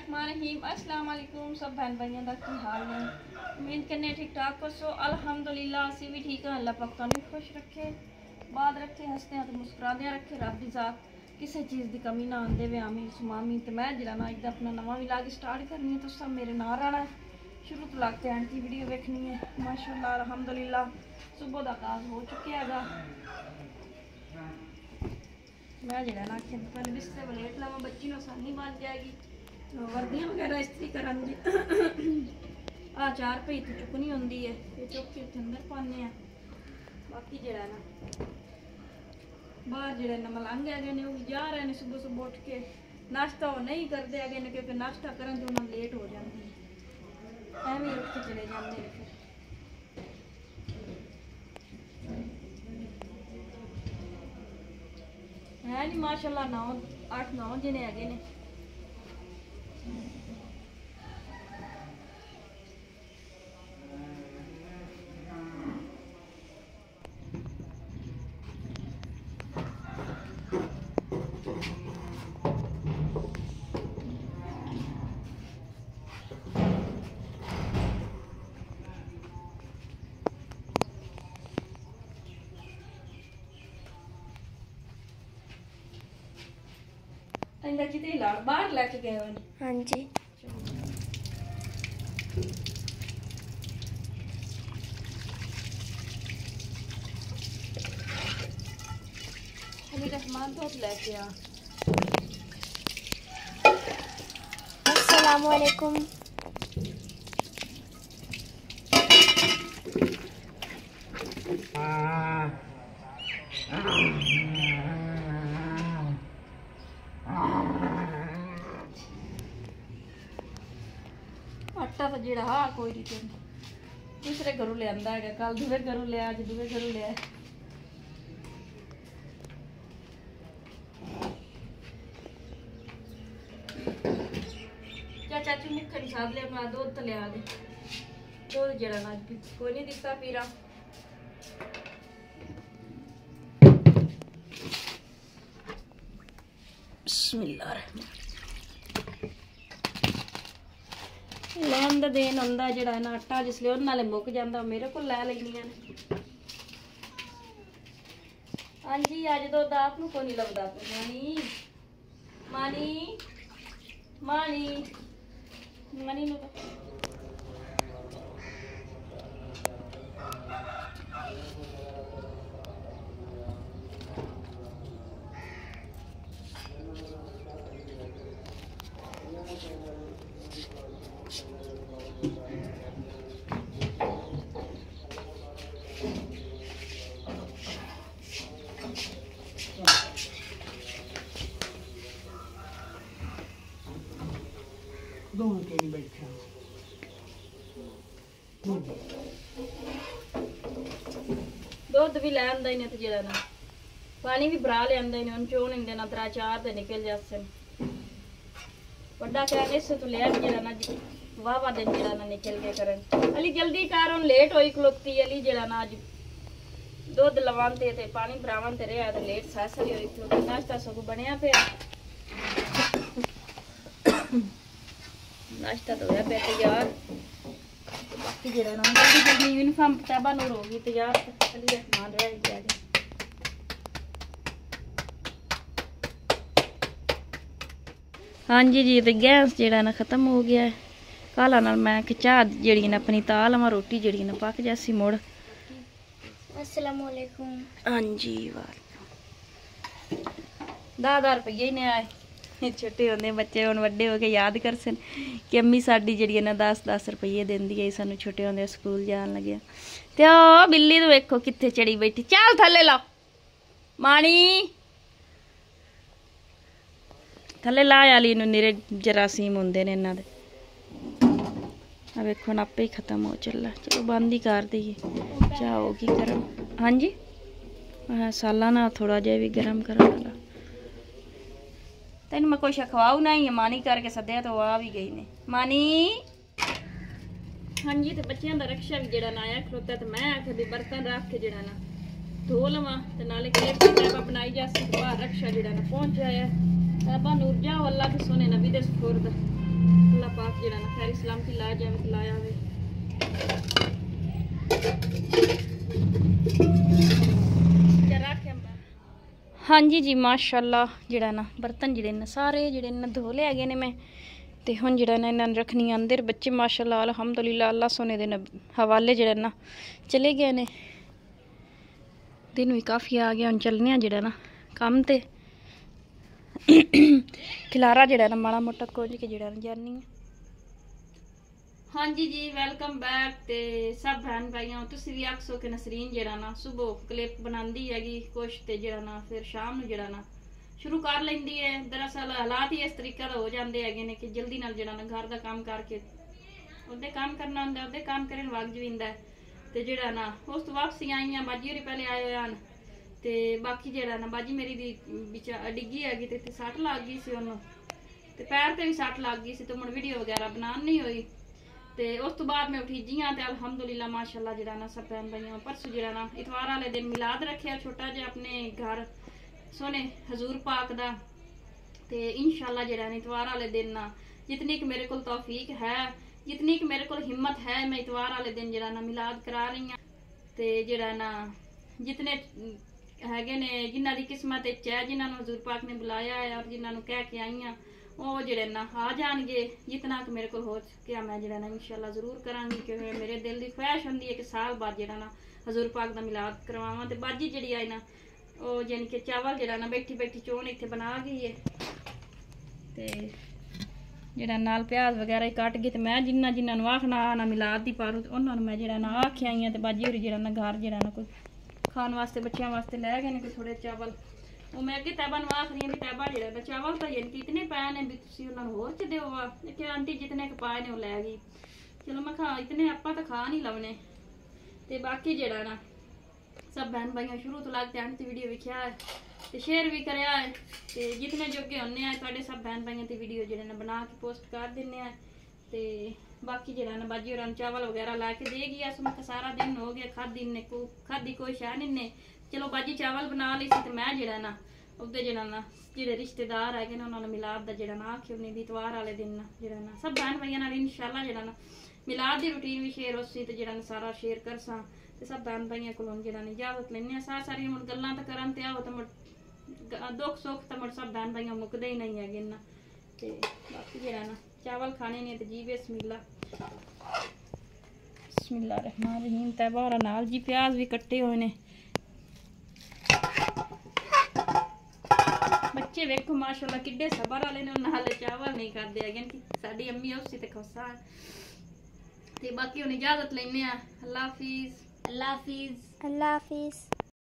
बिस्मिल्लाहिर्रहमानिर्रहीम। अस्सलाम वालेकुम सब बहन भाइयों का की हाल है। उम्मीद करने ठीक ठाक हो सो अल्हम्दुलिल्लाह असी भी ठीक है। अल्लाह पाक तुहानू खुश रखे, बात रखे, हंसते हैं तो मुस्कुराते रखे। रब दी जात किसी चीज़ की कमी ना आंदे वे। आमीन सुमामी। तो मैं जरा ना अज अपना नवा व्लॉग स्टार्ट करनी है। तो सब मेरे नाल रहना है, शुरू तो लग के एंड की वीडियो देखनी है। माशाअल्लाह अल्हम्दुलिल्लाह सुबह का आगाज हो चुका है। मैं जरा ना आखिर पहले बिस्तर वलेट लवा, बच्ची आसानी बन जाएगी। वर्दियां वगैरह इस्त्री करांगी। आ चार पई तो चुकनी होंगी है, ये चुक के अंदर पाने। बाकी जरा ना बाहर जड़े न मलंग है ने जा रहे हैं सुबह सुबह उठ के। नाश्ता वो नहीं करते है ने, क्योंकि नाश्ता करन तो उन्हें लेट हो जाती है। एवं उठ के चले जाते हैं। फिर है नहीं माशाल्लाह 8-9 जने है ने। बाहर लेके गए हो? हाँ जी। मेरा सामान तो लेके आ। अस्सलाम वालेकुम। आटा तो जेड़ा हा कोई नहीं, दूसरे घरों ले आंदा है। कल दूसरे घरों लिया, अज दूसरे घरों लिया। चाचू मुखर ही साध लिया, मैं दूध तो लिया दे। दूध जरा ना कोई नहीं दिता पीरा। बिस्मिल्लाह लैन का देन आंदा जड़ा ना आटा, जिसले उन्हें नाले मुक जाता मेरे को लै लेनियां ने। हाँ जी अज दुध आप को नहीं लगता। मानी मानी मानी मानी नु दोनों के लिए बैठा दुध भी लै आंदा ही तो जरा ना पानी भी भरा लिया इन्हें चो नहीं देना। 3-4 तो निकल जाते बड़ा क्या इस तो लिया जरा ना वाह दिन जरा ना निकल के करन। अली जल्दी कर उन लेट होई खलोती। अली जरा ना अज दुध लवांते थे पानी भरावते रहा तो लेट सासरी होई खलोती। नाश्ता सब बनया पे, नाश्ता तो होया पे तैयार। बाकी जरा ना जल्दी जल्दी यूनिफॉर्म किताबा नूर होगी तैयार। अली सामान रह गया। हाँ जी जी तो गैस जड़ा ना खत्म हो गया है। काला नाल मैं चाह जड़ी ना अपनी ताल लवा, रोटी जड़ी ना पक जैसी मुड़। अस्सलाम वालेकुम। हाँ जी वालेकुम। 10 रुपये ने आए। छोटे होंगे बच्चे हम वड्डे हो के याद कर सन कि अम्मी साडी जड़ी ना 10-10 रुपये देंदी है। सानू छोटे होंदे स्कूल जान लगे ते ओ बिल्ली तो वेखो कित्थे चढ़ी बैठी। चल थले ला मानी, थले ला आली निरे जरासीम होंदे ने इन्हां दे। वेखो ना आपे ही खत्म हो चला। चलो बंद ही कर दईए, चाह होगी गर्म। हाँ जी साला ना थोड़ा जिहा भी गर्म करन वाला। तेन मैं कुछ खवाऊ ना ही मानी करके सद्या तो आ भी गई ने। मानी हाँ जी तो बच्चों का रक्षा भी जड़ा ना आया खलोता। तो मैं आखे भी बर्तन रख के जड़ा ना धो लवा तो नाले किताबा बनाई जासी। बाहर रक्षा जड़ा ना पहुंच जाया। साहबा नूर जाओ अल्लाह के सोने नबी दे सुपुर्द। अल्लाह पाक जरा ना खैर सलामती ला जावे तो लाया वे। हाँ जी जी माशाअल्लाह जरा ना बर्तन जड़े न सारे जड़े न धो ले गए ने मैं ते हुण जड़ा ना इन्हां रखनी अंदर। बच्चे माशाअल्लाह अल्हम्दुलिल्लाह अल्लाह सोने दे हवाले जड़ा ना चले गए ने। दिन भी काफ़ी आ गया, हुण चलने जड़ा ना कम ते खिलारा जड़ा ना माड़ा मोटा कुछ के जड़ा ना जानी है। हाँ जी जी वेलकम बैक ते सब बहन भाइयों तुसी भी आखसो कि नसरीन जड़ा ना सुबह क्लिप बनांदी हैगी कुछ ते जड़ा ना फिर शाम नूं जड़ा ना शुरू कर लेंदी है। दरअसल हालात ही इस तरीके दा हो जाते हैं ने कि जल्दी नाल जड़ा ना घर का काम करके उहदे काम करना हुंदा, उहदे काम करन वक्त जवींदा है ते जड़ा ना उस तो वापसी आई हां। बाजी होरी पहले आए हुए हैं ते बाकी जड़ा ना बाजी मेरी दी डिग्गी हैगी ते इत्थे सट लग गई सी उहनूं ते पैर ते भी सट लग गई सी ते हुण वीडियो वगैरह बनान नहीं होई ते उस तो बाद मैं उठी जी हाँ ते अल्हम्दुलिल्लाह माशाअल्लाह जड़ा ना सब बहन भाइयों परसों जड़ा ना इतवार वाले दिन मिलाद रखिया छोटा जिहा अपने घर सोने हजूर पाक दा ते इंशाअल्लाह जड़ा इतवार वाले दिन ना जितनी कि मेरे को तौफीक है, जितनी कि मेरे को हिम्मत है, मैं इतवार वाले दिन जड़ा ना मिलाद करा रही हूँ ते जड़ा ना जितने हैगे ने जिन्हां दी किस्मत है जिन्हां नूं हजूर पाक ने बुलाया है और जिन्हां नूं कह के आई हाँ वो जड़े ना आ जाएंगे। जितना कि मेरे को हो सकिया मैं जड़ा ना इंशाअल्लाह जरूर करांगी क्योंकि मेरे दिल की ख्वाहिश होंदी है कि साल बाद जड़ा ना हजूर पाक दा मिलाद करवावां। ते बाजी जड़ी आई ना वो यानी कि चावल जड़ा ना बैठी बैठी चोन इत्थे बना गई है ते जड़ा नाल प्याज वगैरह कट गए ते मैं जिन्ना जिन्ना नूं आखना ना मिलाद दी पारो ते उन्हां नूं मैं जड़ा ना आखिया आई ते बाजी होरी जड़ा ना घर जड़ा ना कोई खाने वास्ते बच्चों वास्ते लै गए ने कोई थोड़े चावल। वो मैं अगे तैबा नूं आख रही हूं भी तैबा जड़ा ना चावल तो यानी कि इतने पै ने भी तुसीं उन्हां नूं होर च दिओ वा कि आंटी जितने क पाए ने वो लै गई। चलो मैं खा इतने आपां तो खा नहीं लवने ते बाकी जड़ा ना सब बहन भाइयों शुरू तो लगते अंत वीडियो वेख्या है ते शेयर भी करया है ते जितने जोगे होने हैं तुहाडे सब बहन भाइयों ते वीडियो जड़े ना बना के पोस्ट कर दिन्ने हैं ते बाकी जड़ा ना बाजी होरां चावल वगैरह ला के दे गया सुन के सारा दिन हो गया खादी कोई शै नहीं ने। चलो बाजी चावल बना ली सी ते मैं जड़ा ना उहदे जड़ा ना जेह्ड़े रिश्तेदार है उन्होंने मिलाद दा जड़ा ना आखियो उन्हें दी इतवार वाले दिन ना जड़ा ना सब बहन भाइयों नाल इंशाअल्लाह जड़ा ना मिलाद दी रूटीन भी शेयर होसी ते जड़ा ना सारा शेयर करसां ते सब बहन भाइयों कोलों जड़ा ना इजाजत लैने सारी मुड़ गल्लां ते करन ते आओ ते मुड़ दुख सुख ते मुड़ सब बहन भाइयों मुकदे ही नहीं है ना ते बाकी जड़ा ना चावल खाने ने ते जी बिस्मिल्लाह बिस्मिल्लाह रहमान रहीम तैबारा नाल जी प्याज भी कट्टे हुए ने। बच्चे वेखो माशाअल्लाह किड्डे सबर वाले ने उन्हां हाले चावल नहीं खाते है कि साडी अम्मी उसी ते खुसा ते बाकी हुण इजाजत लैने आ। अल्लाह हाफिज। अल्लाह हाफिज।